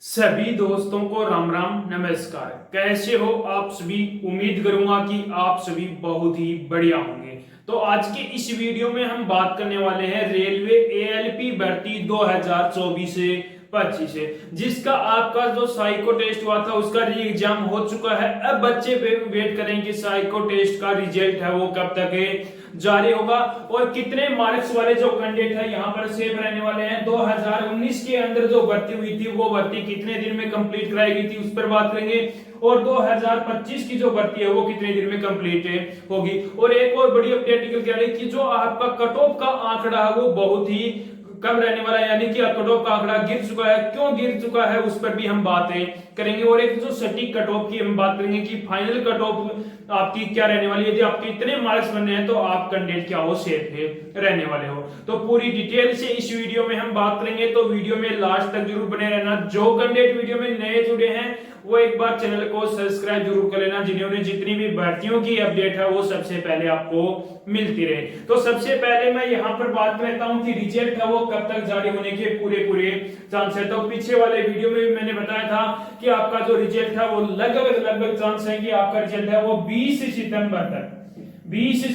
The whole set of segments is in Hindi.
सभी दोस्तों को राम राम नमस्कार। कैसे हो आप सभी? उम्मीद करूंगा कि आप सभी बहुत ही बढ़िया होंगे। तो आज के इस वीडियो में हम बात करने वाले हैं रेलवे एएलपी भर्ती 2024 से 25 से, जिसका आपका जो साइको टेस्ट हुआ था उसका री एग्जाम हो चुका है। अब बच्चे वेट करें कि साइको टेस्ट का रिजल्ट है वो कब तक जारी होगा और कितने मार्क्स वाले जो कैंडिडेट है यहाँ पर सेफ रहने वाले हैं। 2019 के अंदर जो भर्ती हुई थी वो भर्ती कितने दिन में कंप्लीट कराई गई थी उस पर बात करेंगे, और 2025 की जो भर्ती है वो कितने दिन में कंप्लीट होगी। और एक और बड़ी अपडेट निकल के आ रही है कि जो आपका कट ऑफ का आंकड़ा है वो बहुत ही कम रहने वाला है, यानी कि कट ऑफ का आंकड़ा गिर चुका है। क्यों गिर चुका है उस पर भी हम बातें करेंगे, और एक जो सटीक कट ऑफ की हम बात करेंगे कि फाइनल कट ऑफ आपकी क्या रहने वाली है। यदि आपके इतने मार्क्स बनने हैं तो आप कैंडिडेट क्या हो, सेफ रहने वाले हो। तो पूरी डिटेल से इस वीडियो में हम बात करेंगे, तो वीडियो में लास्ट तक जरूर बने रहना। जो कैंडिडेट वीडियो में नए जुड़े हैं वो एक बार चैनल को सब्सक्राइब जरूर कर लेना, जिन्होंने जितनी भी भर्तियों की अपडेट है वो सबसे पहले आपको मिलती रहे। तो सबसे पहले मैं यहाँ पर बात करता हूँ कि रिजल्ट है वो कब तक जारी होने के पूरे चांस है। तो पीछे वाले वीडियो में भी मैंने बताया था कि आपका जो रिजल्ट है वो लगभग चांस है कि आपका रिजल्ट है वो 20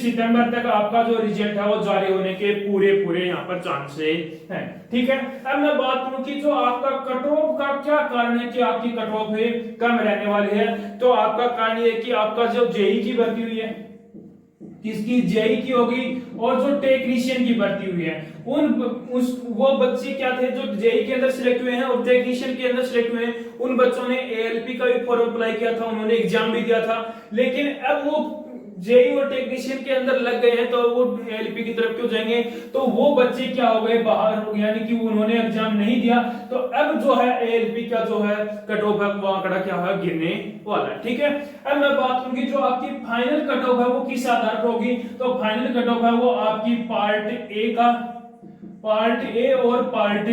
सितंबर तक आपका जो रिजल्ट है वो जारी होने के पूरे यहाँ पर चांसेस हैं। ठीक है, अब मैं बात करूं कि जो आपका कट ऑफ का क्या कारण है कि आपकी कट ऑफ है कम रहने वाली है। तो आपका कारण ये है कि आपका जो जेई की भर्ती हुई है, किसकी, जेई की होगी, और जो टेक्नीशियन की भर्ती हुई है वो बच्चे क्या थे जो जेई के अंदर सिलेक्ट हुए हैं और टेक्नीशियन के अंदर सिलेक्ट हुए हैं। उन बच्चों ने एएलपी का भी फॉर्म अप्लाई किया था, उन्होंने एग्जाम भी दिया था, लेकिन अब वो जेई और टेक्नीशियन के अंदर लग गए हैं तो वो एएलपी की तरफ क्यों जाएंगे। तो वो बच्चे क्या हो गए, बाहर हो गए, यानी कि उन्होंने एग्जाम नहीं दिया। तो अब जो है एएलपी का जो है कट ऑफ है वो आंकड़ा क्या है, गिरने वाला है। ठीक है, अब मैं बात करूंगी जो आपकी फाइनल कट ऑफ है वो किस आधार पर होगी। तो फाइनल कट ऑफ है वो आपकी पार्ट ए और पार्ट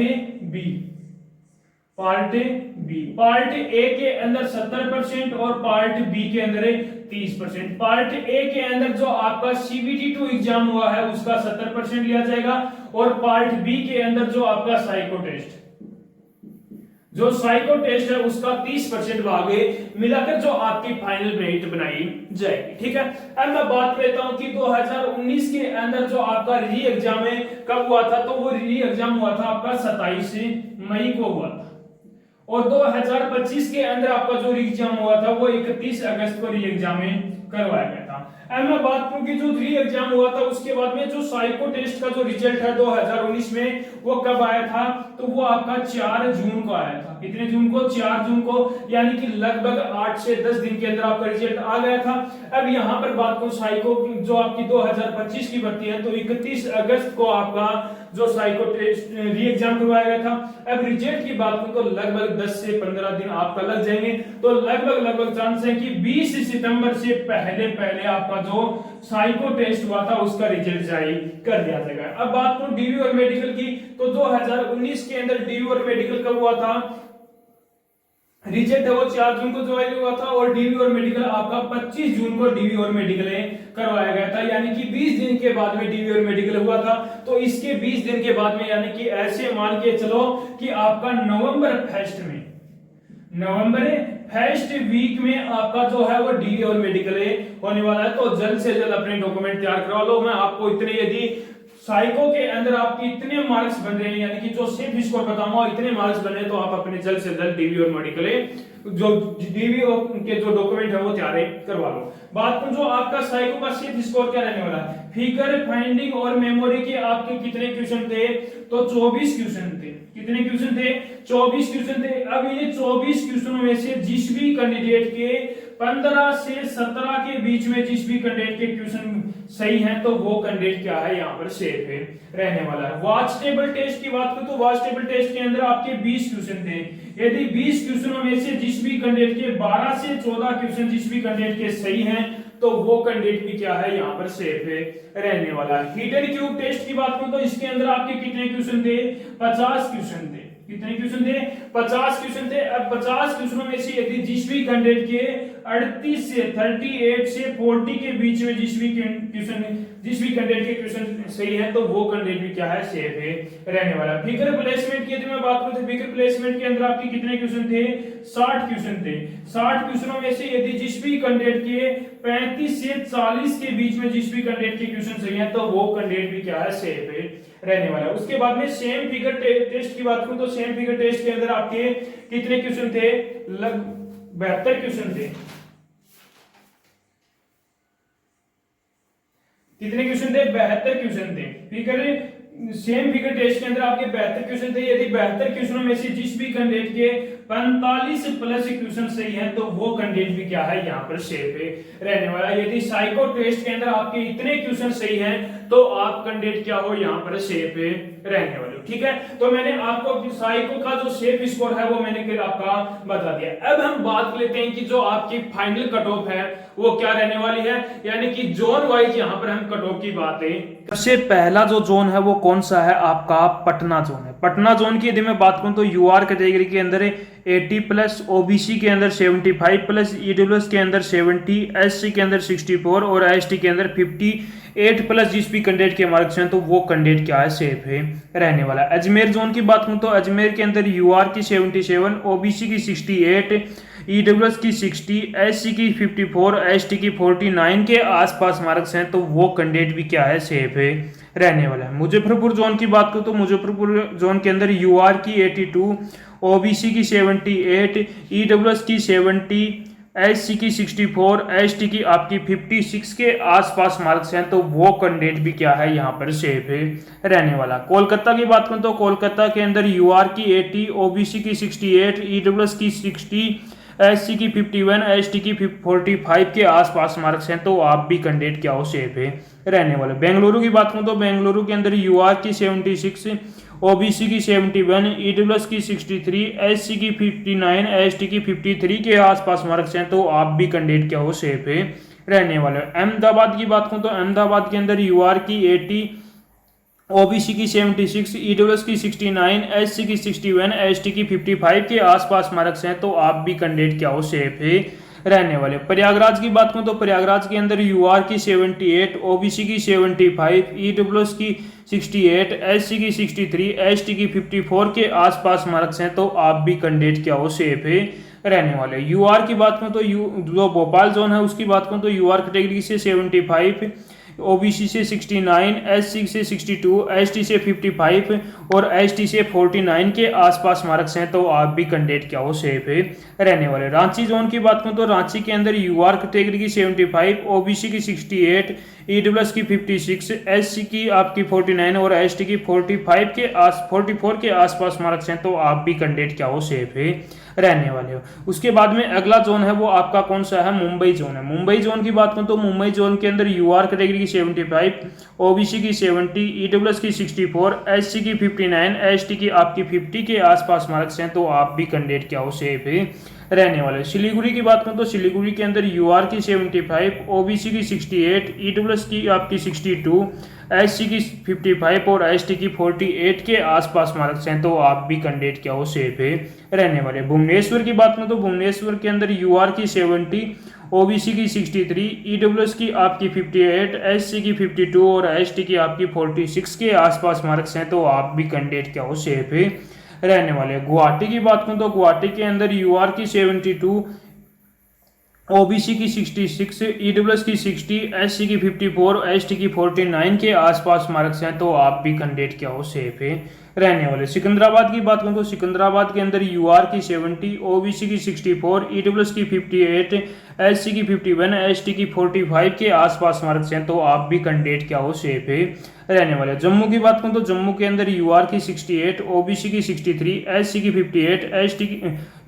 पार्ट ए के अंदर 70% और पार्ट बी के अंदर 30%। पार्ट ए के अंदर जो आपका सीबीटी 2 एग्जाम हुआ है उसका 70% लिया जाएगा, और पार्ट बी के अंदर जो आपका साइको टेस्ट है उसका 30% भाग मिलाकर जो आपकी फाइनल मेरिट बनाई जाएगी। ठीक है, अब मैं बात करता हूं कि 2019 के अंदर जो आपका री एग्जाम है कब हुआ था। तो वो री एग्जाम हुआ था आपका 27 मई को हुआ था, और 2025 के अंदर आपका जो री एग्जाम हुआ था वो 31 अगस्त को री एग्जाम करवाया गया था। अब मैं बात करूं कि जो री एग्जाम हुआ था उसके बाद में जो साइको टेस्ट का जो रिजल्ट है 2019 में वो कब आया था। तो वो आपका 4 जून को आया था। कितने जून को, 4 जून को, यानी कि लगभग 8 से 10 दिन के अंदर आपका रिजल्ट आ गया था। अब यहां पर बात करूं साइको जो आपकी 2025 की भर्ती है तो 31 अगस्त को आपका जो साइको टेस्ट री एग्जाम करवाया गया था। अब रिजल्ट की बात करूं तो लगभग 10 से 15 दिन आपका लग जाएंगे। तो लगभग चांस है कि 20 सितंबर से पहले आपका जो साइको टेस्ट हुआ था उसका रिजल्ट जारी कर दिया जाएगा। अब बात करूं डीवी और मेडिकल की, तो 2019 के अंदर डीवी और मेडिकल कब हुआ था, रिजल्ट है वो 4 जून को जारी हुआ था, और डीवी और मेडिकल आपका 25 जून को डीवी और मेडिकल करवाया गया था, यानी कि 20 दिन के बाद में डीवी और मेडिकल हुआ था। तो इसके 20 दिन के बाद में, यानी कि ऐसे मान के चलो कि आपका नवंबर फर्स्ट वीक में आपका जो है वो डीवी और मेडिकल होने वाला है। तो जल्द से जल्द अपने डॉक्यूमेंट तैयार करवा लो। मैं आपको इतने, यदि साइको के अंदर आपके इतने मार्क्स बन रहे हैं, यानी कि जो सेफ स्कोर बताऊंगा इतने मार्क्स बने, तो आप अपने जल्द से जल्द डीवी और मेडिकल जो डीवी के जो डॉक्यूमेंट है वो तैयार करवा लो। बात करूं जो आपका साइको का सेफ स्कोर क्या रहने वाला है, फिगर फाइंडिंग और मेमोरी के आपके कितने क्वेश्चन थे। तो 24 क्वेश्चन थे। कितने क्वेश्चन थे, 24 क्वेश्चन थे। अब ये 24 क्वेश्चनों में से जिस भी कैंडिडेट के 15 से 17 के बीच में जिस भी कैंडिडेट के क्वेश्चन सही हैं तो वो कैंडिडेट क्या है, यहाँ पर सेफ है रहने वाला है। वाच टेबल टेस्ट की बात करें तो वाच टेबल टेस्ट के अंदर आपके 20 क्वेश्चन थे। यदि 20 क्वेश्चनों में से जिस भी कैंडिडेट के 12 से 14 क्वेश्चन जिस भी कैंडिडेट के सही हैं तो वो कैंडिडेट भी क्या है, यहाँ पर सेफ है रहने वाला है। हिडन क्यूब टेस्ट की बात करें तो इसके अंदर आपके कितने क्वेश्चन थे, 50 क्वेश्चन थे। कितने क्वेश्चन थे? 50 क्वेश्चन थे। अब 50 क्वेश्चनों में से यदि जिस भी कैंडिडेट के 38 से 38 से 40 के बीच में जिस भी कैंडिडेट के क्वेश्चन सही है तो वो कैंडिडेट भी क्या है, सेफ है रहने वाला। फिगर प्लेसमेंट की यदि मैं बात करूं तो फिगर प्लेसमेंट के अंदर आपके कितने क्वेश्चन थे? 60 क्वेश्चन थे। 60 क्वेश्चनों में से यदि जिस भी कैंडिडेट के 35 से 40 के बीच में जिस भी कैंडिडेट के क्वेश्चन सही है तो वो कैंडिडेट भी क्या है, सेफ है रहने वाला। उसके बाद में सेम फिगर टेस्ट की बात करूं तो सेम फिगर टेस्ट के अंदर आपके कितने क्वेश्चन थे? लगभग 72 क्वेश्चन थे। कितने क्वेश्चन थे? 72 क्वेश्चन थे। सेम फिगर टेस्ट के अंदर आपके 72 क्वेश्चन थे। यदि 72 क्वेश्चनों में से जिस भी कैंडिडेट के 45 प्लस क्वेश्चन सही है तो वो कैंडिडेट भी क्या है, यहाँ पर सेफ है रहने वाला। यदि साइको टेस्ट के अंदर आपके इतने क्वेश्चन सही हैं तो आप कैंडिडेट क्या हो, यहाँ पर सेफ है रहने वाले। ठीक है, तो मैंने आपको साइको का जो सेफ स्कोर है वो मैंने फिर आपका बता दिया। अब हम बात लेते हैं कि जो आपकी फाइनल कट ऑफ है वो क्या रहने वाली है, यानी कि जोन वाइज यहाँ पर हम कट ऑफ की बात है। सबसे पहला जो जोन है वो कौन सा है आपका? पटना जोन है। पटना जोन की यदि मैं बात करूं तो यूआर कैटेगरी के अंदर 80 प्लस, ओबीसी के अंदर 75 प्लस, ईडब्ल्यूएस के अंदर 70, एससी के अंदर 64 और एसटी के अंदर 58 प्लस जिस भी कैंडिडेट के मार्क्स हैं तो वो कैंडिडेट क्या है, सेफ है रहने वाला। अजमेर जोन की बात करूं तो अजमेर के अंदर यूआर की 77, ओबीसी की 68, ईडब्ल्यूएस की 60, एससी की 54, एसटी की 49 के आसपास मार्क्स हैं तो वो कैंडिडेट भी क्या है, सेफ है रहने वाला है। मुजफ्फरपुर जोन की बात करूं तो मुजफ्फरपुर जोन के अंदर यूआर की 82, ओबीसी की 78, ईडब्ल्यूएस की 70, एससी की 64, एसटी की आपकी 56 के आसपास मार्क्स हैं तो वो कैंडिडेट भी क्या है, यहाँ पर सेफ है रहने वाला। कोलकाता की बात करूं तो कोलकाता के अंदर यूआर की 80, ओबीसी की 68, ईडब्ल्यूएस की 60, एससी की 51, एसटी की 45 के आसपास मार्क्स हैं तो आप भी कैंडिडेट क्या हो, सेफ है रहने वाले। बेंगलुरु की बात करूं तो बेंगलुरु के अंदर यूआर की 76, ओबीसी की 71, ईडब्ल्यूएस की 63, एससी की 59, एसटी की 53 के आसपास मार्क्स हैं तो आप भी कैंडिडेट क्या हो, सेफ है रहने वाले। अहमदाबाद की बात करूं तो अहमदाबाद के अंदर यूआर की 80, ओबीसी की 76, ईडब्ल्यूएस की 69, एससी की 61, एसटी की 55 के आसपास मार्क्स हैं तो आप भी कैंडिडेट क्या हो, सेफ है रहने वाले। प्रयागराज की बात करूं तो प्रयागराज के अंदर यूआर की 78, ओबीसी की 75, ईडब्ल्यूएस की 68, एससी की 63, एसटी की 54 के आसपास मार्क्स हैं तो आप भी कैंडिडेट क्या हो, सेफ है रहने वाले। यूआर की बात करूं तो जो भोपाल जोन है उसकी बात करूं तो यूआर कैटेगरी से 75, ओबीसी से 69, एससी से 62, एसटी से 55 और एसटी से 49 के आसपास मार्क्स हैं तो आप भी कैंडिडेट क्या हो, सेफ है रहने वाले। रांची जोन की बात करूं तो रांची के अंदर यूआर कैटेगरी की 75, ओबीसी की 68, ईडब्ल्यूएस की 56, एससी की आपकी 49 और एसटी की 44 के आसपास मार्क्स हैं तो आप भी कैंडिडेट क्या हो, सेफ है रहने वाले हो। उसके बाद में अगला जोन है वो आपका कौन सा है, मुंबई जोन है। मुंबई जोन की बात करूं तो मुंबई जोन के अंदर यूआर कैटेगरी की 75, ओबीसी की 70, ईडब्ल्यूएस की 64, एससी की 59, एसटी की आपकी 50 के आसपास मार्क्स हैं तो आप भी कैंडिडेट क्या हो, सेफ है रहने वाले। सिलीगुड़ी की बात करूं तो सिलीगुड़ी के अंदर यूआर की 75, ओबीसी की 68, ईडब्ल्यूएस की आपकी 62, एससी की 55 और एसटी की 48 के आसपास मार्क्स हैं तो आप भी कैंडिडेट क्या हो, सेफ है रहने वाले। भुवनेश्वर की बात करूं तो भुवनेश्वर के अंदर यूआर की 70, ओबीसी की 63, ईडब्ल्यूएस की आपकी 58, एससी की 52 और एसटी की आपकी 46 के आसपास मार्क्स हैं तो आप भी कैंडिडेट क्या हो, सेफ है रहने वाले। गुवाहाटी की बात करूं तो गुवाहाटी के अंदर यूआर की 72, ओबीसी की 66, ईडब्ल्यूएस की 60, एससी की 54, एसटी की 49 के आसपास मार्क्स हैं तो आप भी कैंडिडेट क्या हो, सेफ है रहने वाले। सिकंदराबाद की बात करूं तो सिकंदराबाद के अंदर यूआर की 70, ओबीसी की 64, ईडब्ल्यूएस की 58, एससी की 51, एसटी की 45 के आसपास मार्क्स हैं तो आप भी कैंडिडेट क्या हो, सेफ है रहने वाले। जम्मू की बात करूं तो जम्मू के अंदर यूआर की 68, ओबीसी की 63, एससी की 58, एसटी की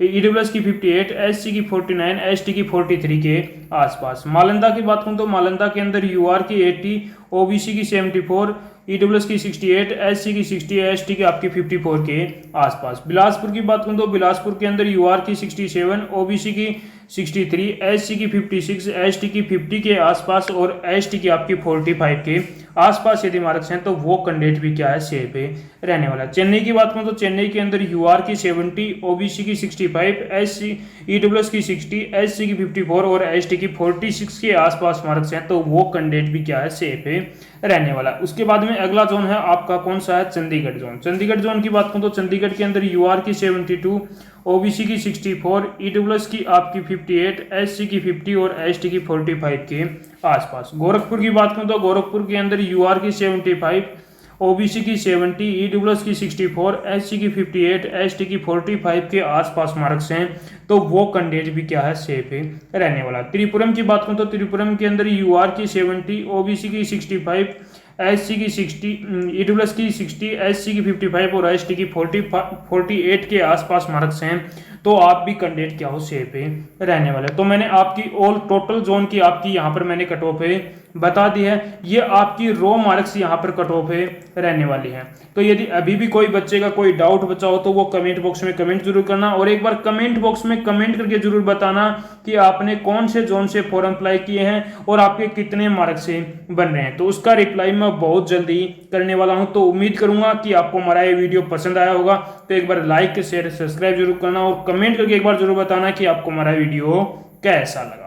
ईडब्ल्यूएस की 58, एससी की 49, एसटी की 43 के आसपास। नालंदा की बात करूं तो नालंदा के अंदर यूआर की 80, ओबीसी की 74, ईडब्ल्यूएस की 68, एससी की 60, एसटी की आपकी 54 के आसपास। बिलासपुर की बात करूं तो बिलासपुर के अंदर यूआर की 67, ओबीसी की 63, SC की 56, ST की 50 के आसपास और ST की आपकी 45 के आसपास यदि मार्क्स हैं तो वो कैंडिडेट भी क्या है सेफ है रहने वाला। चेन्नई की बात करूं तो चेन्नई के अंदर UR की 70, OBC की 65, SC EWS की 60, SC की 54 और ST की 46 के आसपास मार्क्स हैं तो वो कैंडिडेट भी क्या है सेफ है रहने वाला। उसके बाद में अगला जोन है आपका कौन सा है, चंडीगढ़ जोन। चंडीगढ़ जोन की बात करूं तो चंडीगढ़ के अंदर UR की 72, OBC की 64, EWS की आपकी 58, SC की 50 और ST की 45 के आसपास। गोरखपुर की बात करूं तो गोरखपुर के अंदर UR की 75, OBC की 70, EWS की 64, SC की 58, ST की 45 के आसपास मार्क्स हैं तो वो कैंडिडेट भी क्या है सेफ है रहने वाला। त्रिपुरम की बात करूं तो त्रिपुरम के अंदर UR की 70, OBC की 65, SC की 60, EWS की 60, SC की 55 और ST की 48 के आसपास मार्क्स हैं तो आप भी कैंडिडेट क्या हो सेफ है रहने वाले। तो मैंने आपकी ऑल टोटल जोन की आपकी यहाँ पर मैंने कट ऑफ है बता दी है। ये आपकी रो मार्क्स यहाँ पर कट ऑफ है रहने वाली है। तो यदि अभी भी कोई बच्चे का कोई डाउट बचा हो तो वो कमेंट बॉक्स में कमेंट जरूर करना और एक बार कमेंट बॉक्स में कमेंट करके जरूर बताना कि आपने कौन से जोन से फॉर्म अप्लाई किए हैं और आपके कितने मार्क्स से बन रहे हैं। तो उसका रिप्लाई मैं बहुत जल्दी करने वाला हूं। तो उम्मीद करूंगा कि आपको हमारा ये वीडियो पसंद आया होगा। तो एक बार लाइक शेयर सब्सक्राइब जरूर करना और कमेंट करके एक बार जरूर बताना कि आपको हमारा वीडियो कैसा लगा।